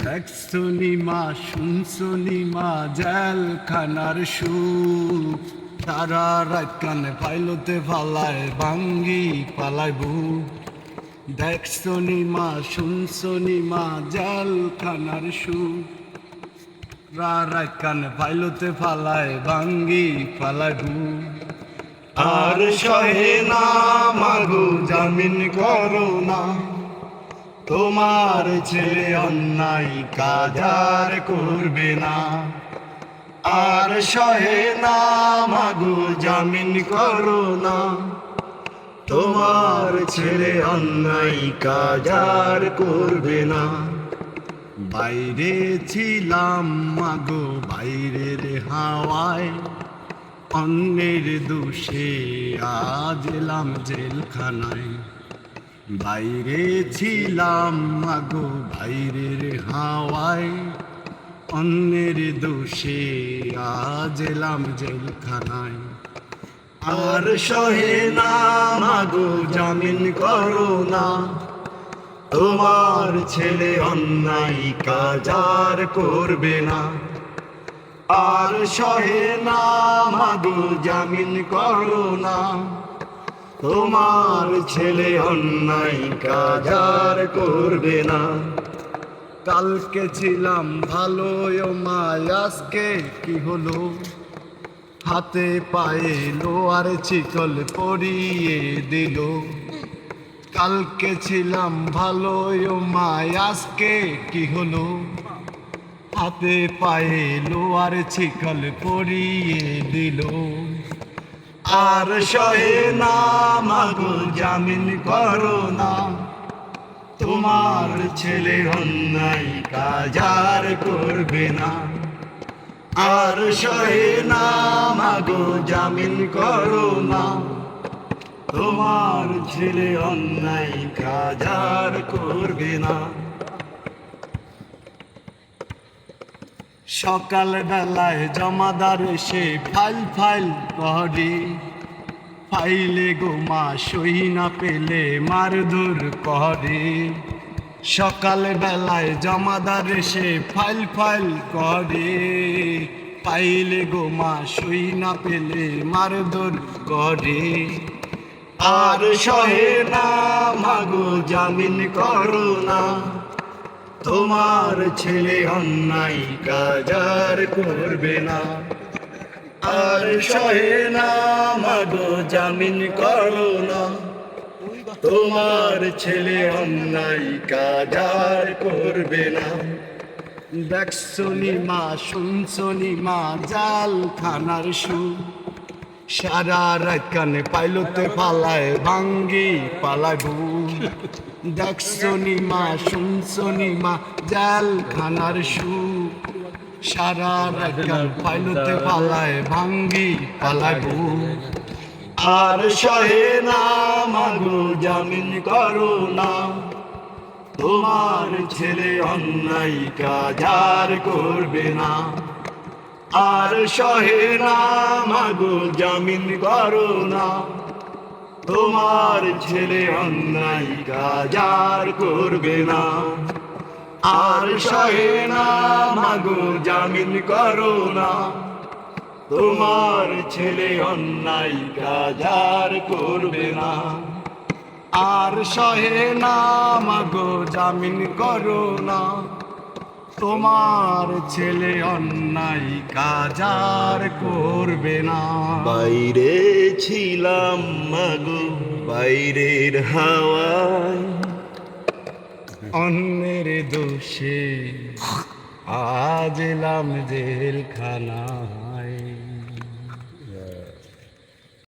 দেখছনি মা শুনছনি মা জেলখানার সুখ, সারা রাত কানে পাইলতে ফালায় ভাঙ্গি পালায় বুক। দেখছনি মা শুনছনি মা জেলখানার সুখ, সারা রাত কানে পাইলতে ফালায় ভাঙ্গি পালায় বুক। আর সহে না মাগো জামিন করো না, তোমার ছেলে অন্যায় কাজ আর করবে না। আর সহে না মাগো জামিন করো না, তোমার ছেলে অন্যায় কাজ আর করবে না। বাইরে ছিলাম মাগো বাইরের হাওয়ায়, অন্যের দোষে আজ এলাম জেলখানায়। বাইরে ছিলাম মাগো বাইরের হাওয়ায়, অন্যের দোষে আজ এলাম জেলখানায়। আর সহে না মাগো জামিন করো না, তোমার ছেলে অন্যায় কাজ আর করবে না। আর সহে না মাগো জামিন করো না, তোমার ছেলে অন্যায় কাজ আর করবে না। কালকে ছিলাম ভালো ও মা, আজকে কি হলো? হাতে পায়ে লোয়ার চিকল পরিয়ে দিল। কালকে ছিলাম ভালো ও মা, আজকে কি হলো? হাতে পায়ে লোয়ার চিকল পরিয়ে দিল। আর সহে না মাগো জামিন করো না, তোমার ছেলে অন্যায় কাজ আর করবে না। আর সহে না মাগো জামিন করো না, তোমার ছেলে অন্যায় কাজ আর করবে না। সকাল বেলায় জমাদার এসে ফাইল ফাইল করে, ফাইলে গো মা সই না পেলে মারধর করে। সকাল বেলায় জমাদার এসে ফাইল ফাইল করে, ফাইলে গো মা সই না পেলে মারধর করে। আর সহে না মাগো জামিন করো না, তোমার ছেলে অন্যায় কাজ আর করবে না। আর সহে না মাগো জামিন করো না, তোমার ছেলে অন্যায় কাজ আর করবে না। দেখছনি মা শুনছনি মা জেলখানার সুখ, সারা রাত কানে পাইলতে ফালায় ভাঙ্গি পালায় বুক। দেখছনি মা শুনছনি মা জেলখানার সুখ, সারা রাত কানে পাইলতে ফালায় ভাঙ্গি পালায় বুক। আর সহে না মাগো জামিন করো না, তোমার ছেলে অন্যায় কাজ আর করবে না। আর সহে না মাগো জামিন করো না, তোমার ছেলে অন্যায় কাজ আর করবে না। আর সহে না মাগো জামিন করো না, তোমার ছেলে অন্যায় কাজ আর করবে না। আর সহে না মাগো জামিন করো না, তোমার ছেলে অন্যায় কাজ আর করবে না। বাইরে ছিলাম মাগো বাইরের হাওয়ায়, অন্যের দোষে আজ এলাম জেলখানায়।